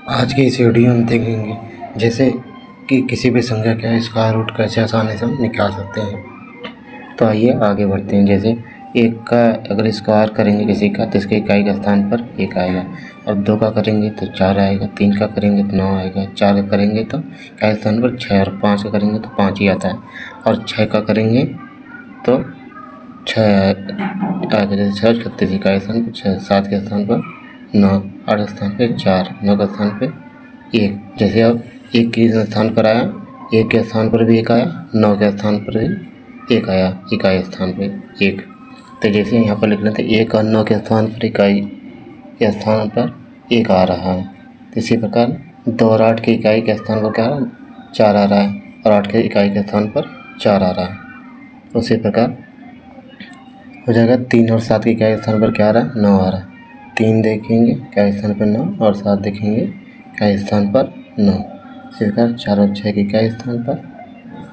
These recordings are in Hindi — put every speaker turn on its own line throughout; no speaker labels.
आज की इस वीडियो में देखेंगे जैसे कि किसी भी संख्या का स्क्वायर रूट कैसे आसानी से हम निकाल सकते हैं। तो आइए आगे बढ़ते हैं। जैसे एक का अगर स्क्वायर करेंगे किसी का तो इसके इकाई के स्थान पर एक आएगा, और दो का करेंगे तो चार आएगा, तीन का करेंगे तो नौ आएगा, चार का करेंगे तो इकाई स्थान पर छः, और पाँच का करेंगे तो पाँच ही आता है, और छः का करेंगे तो छः आएगा। जैसे छः 36 इकाई स्थान पर छः, सात के स्थान पर नौ, आठ स्थान पे चार, नौ के स्थान पे एक। जैसे अब एक के स्थान पर आया, एक के स्थान पर भी एक आया, नौ के स्थान पर भी एक आया, इकाई स्थान पे एक। तो जैसे यहाँ पर लिख लेते हैं एक और नौ के स्थान पर इकाई के स्थान पर एक आ रहा है। तो इसी प्रकार दो और आठ की इकाई के स्थान पर क्या आ रहा है, चार आ रहा है, और आठ के इकाई के स्थान पर चार आ रहा है। उसी प्रकार हो जाएगा तीन और सात की इकाई स्थान पर क्या आ रहा है, नौ आ रहा है। तीन देखेंगे इकाई स्थान पर नौ, और सात देखेंगे इकाई स्थान पर नौ। इसी प्रकार चार और छः की इकाई स्थान पर,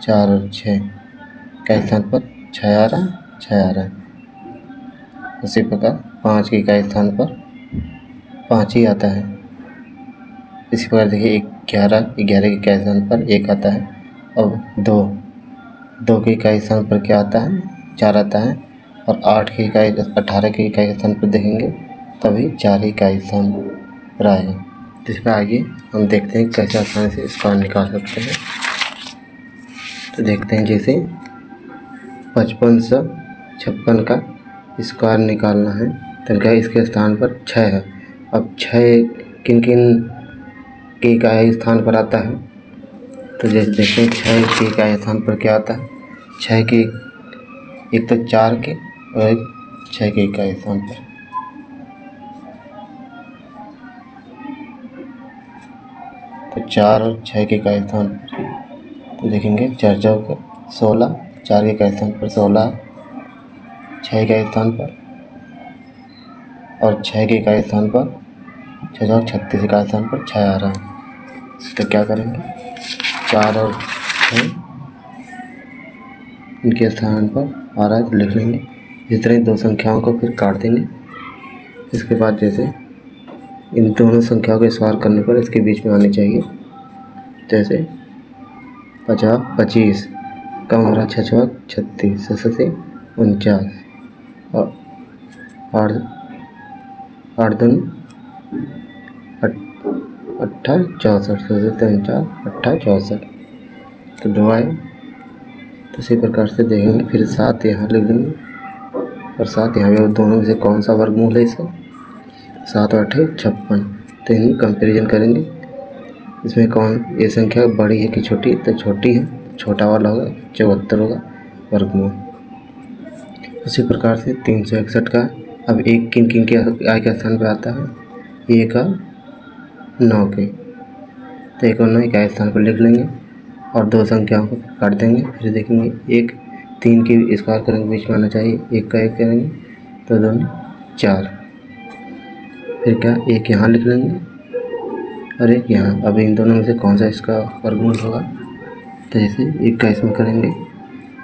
चार और छः इकाई स्थान पर छः आ रहा है, छः आ रहा है। उसी प्रकार पाँच की इकाई स्थान पर पाँच ही आता है। इसी प्रकार देखिए ग्यारह की इकाई स्थान पर एक आता है। अब दो की इकाई स्थान पर क्या आता है, चार आता है, और आठ की इकाई 18 की इकाई के स्थान पर देखेंगे तभी चार इकाई स्थान पर आएगा। तो इसमें आगे हम देखते हैं कैसे आसानी से स्क्वायर निकाल सकते हैं। तो देखते हैं जैसे 5556 का स्क्वायर निकालना है तो क्या इसके स्थान पर 6 है। अब 6 किन किन के इकाई स्थान पर आता है, तो जैसे देखते हैं 6 के इकाई स्थान पर क्या आता है, 6 के एक तो 4 के और एक 6 के इकाई स्थान पर। तो 4 और 6 के इकाई स्थान पर तो देखेंगे 4 चौक 16, 4 के इकाई स्थान पर 16, 6 इकाई स्थान पर, और 6 के इकाई स्थान पर 6 चौक 36 इकाई स्थान पर 6 आ रहा है। तो क्या करेंगे, 4 और 6 इनके स्थान पर आ रहा है तो लिख लेंगे। इस तरह दो संख्याओं को फिर काट देंगे। इसके बाद जैसे इन दोनों संख्याओं के स्क्वायर करने पर इसके बीच में आनी चाहिए। जैसे 50 25 कम हो रहा 6 चौक 36, 7 49, और 8 दूनी 18 64, 3 4 18 64। तो दो आए। तो इसी प्रकार से देखेंगे। फिर 7 यहाँ लिख देंगे, और 7 यहाँ भी। दोनों में से कौन सा वर्गमूल है इसका, 7 और 8 56। तो इन्हें कंपेरिजन करेंगे। इसमें कौन ये संख्या बड़ी है कि छोटी है, तो छोटी है, छोटा वाला होगा 74 होगा वर्गमूल। उसी प्रकार से 361 का अब एक किन किन के आय के स्थान पर आता है, एक और 9 के। तो एक और 9 इकाई स्थान पर लिख लेंगे, और दो संख्याओं को काट देंगे। फिर देखेंगे एक 3 की स्क्वायर करेंगे, बीच में आना चाहिए, एक का एक करेंगे तो दोनों 4। फिर क्या, एक यहाँ लिख लेंगे और एक यहाँ। अब इन दोनों में से कौन सा इसका वर्गमूल होगा, तो जैसे एक का इसमें करेंगे,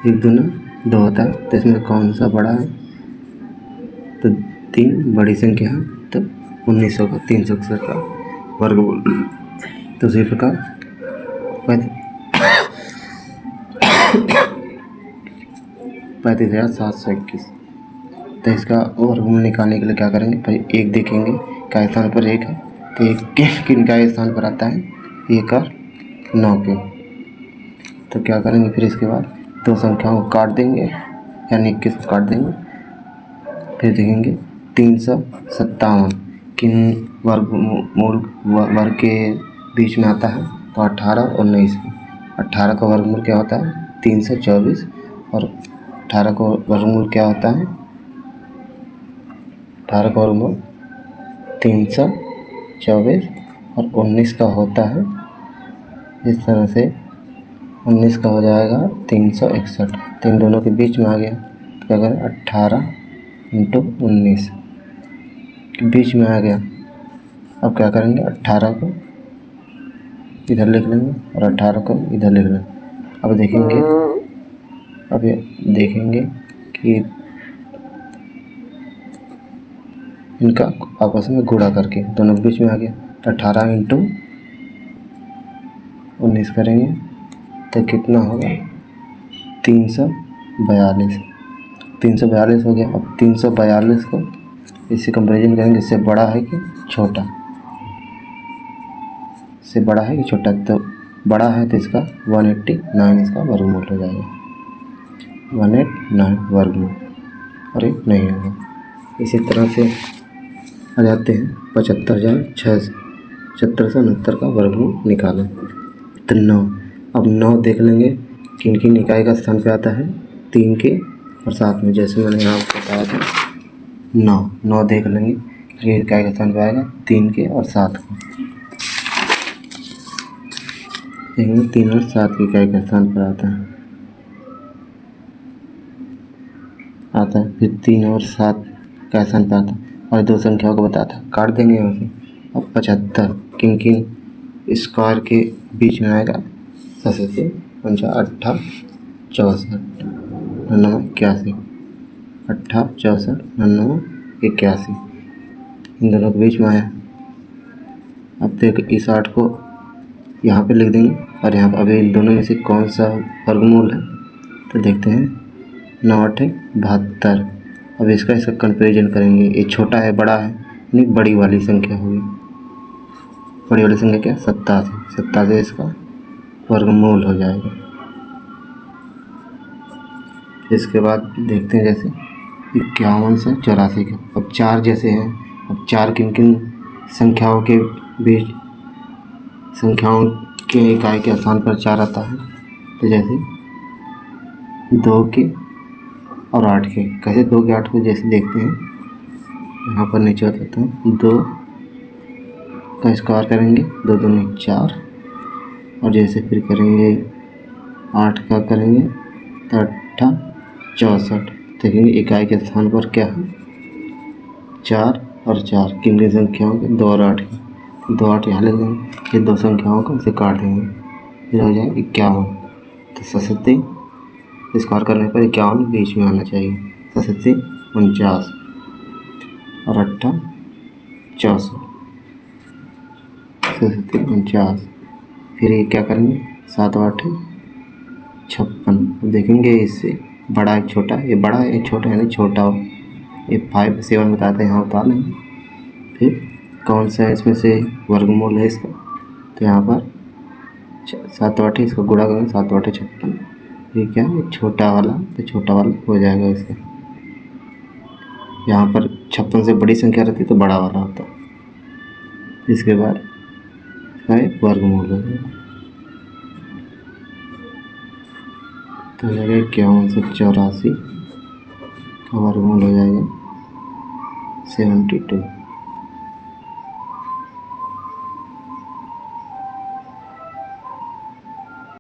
एक दूना 2 होता है, तो इसमें कौन सा बड़ा है, तो 3 बड़ी संख्या है, तो 19 होगा 361 का वर्गमूल। तो उसी प्रकार 35,721। तो इसका वर्गमूल निकालने के लिए क्या करेंगे, भाई एक देखेंगे का स्थान पर एक है, तो एक किन का स्थान पर आता है, एक और 9 के। तो क्या करेंगे, फिर इसके बाद दो संख्याओं को काट देंगे, यानी 21 को काट देंगे। फिर देखेंगे 357 किन वर्ग के बीच में आता है, तो 18 और 19। 18 का वर्गमूल क्या होता है, 324, और 18 का वर्गमूल क्या होता है, 18 का वर्गमूल 324, और 19 का होता है इस तरह से, 19 का हो जाएगा 361। तो इन दोनों के बीच में आ गया, तो क्या करें, 18 × 19 के बीच में आ गया। अब क्या करेंगे, 18 को इधर लिख लेंगे और 18 को इधर लिख लेंगे। अब देखेंगे कि इनका आपस में गुणा करके दोनों के बीच में आ गया। तो 18 इंटू 19 करेंगे तो कितना होगा 342। 342 हो गया। अब 342 को इससे कंपेरिजन करेंगे, इससे बड़ा है कि छोटा, इससे बड़ा है कि छोटा। तो बड़ा है तो इसका 189 इसका वर्गमूल हो जाएगा, 189 वर्गमूल, और ये नहीं होगा। इसी तरह से आ जाते हैं 75,669 का वर्गमूल निकालें तो 9। अब 9 देख लेंगे किन किन इकाई का स्थान पे आता है, 3 के और 7 में। जैसे मैंने यहाँ बताया था 9 देख लेंगे ये इकाई का स्थान पे आएगा 3 के और 7 को। देखेंगे 3 और 7 की इकाई का स्थान पर आता है। फिर 3 और 7 का स्थान पर आता है और दो संख्याओं को बताता, काट देंगे यहाँ से। अब 75 किन किन स्क्वायर के बीच में आएगा, 87, 58, 64, 99, 81, 58, 64, 99, 81 इन दोनों के बीच में आया। अब देख इस 8 को यहाँ पे लिख देंगे और यहाँ पर अभी इन दोनों में से कौन सा वर्गमूल है तो देखते हैं। 9 8 72। अब इसका कंपेरिजन करेंगे, ये छोटा है बड़ा है, यानी बड़ी वाली संख्या होगी। बड़ी वाली संख्या क्या, 87। 87 इसका वर्गमूल हो जाएगा। इसके बाद देखते हैं जैसे 51 से 84 के। अब 4 जैसे हैं, अब 4 किन किन संख्याओं के बीच, संख्याओं के इकाई के स्थान पर 4 आता है तो जैसे 2 के और 8 के। कैसे 2 के 8 को, जैसे देखते हैं यहाँ पर नीचे बताता हूँ। 2 का स्क्वायर करेंगे, 2 दूनी 4, और जैसे फिर करेंगे 8 का करेंगे तो 8 64। देखेंगे इकाई के स्थान पर क्या है, 4 और 4 किन किन संख्याओं के, 2 और 8 की। 2 8 यहाँ ले देंगे, ये दो संख्याओं को इसे काट देंगे, फिर हो जाए 51। तो 87 स्क्वायर करने पर 51 बीच में आना चाहिए। 87 49 और 8 64, 67 49। फिर ये क्या करेंगे, 7 8 56। देखेंगे इससे बड़ा है छोटा, ये बड़ा है ये छोटा है, यानी छोटा हो। ये 5 7 बताते हैं, यहाँ उतार लेंगे। फिर कौन सा है इसमें से वर्गमूल है इसका, तो यहाँ पर 7 8 इसका गुणा करेंगे, 7 8 56। ये क्या है, छोटा वाला, तो छोटा वाला हो जाएगा इसका। यहाँ पर 56 से बड़ी संख्या रहती तो बड़ा वाला होता। इसके बाद इसका एक वर्गमूल हो जाएगा, तो हो जाएगा 51 से 84 का वर्गमूल हो जाएगा 72।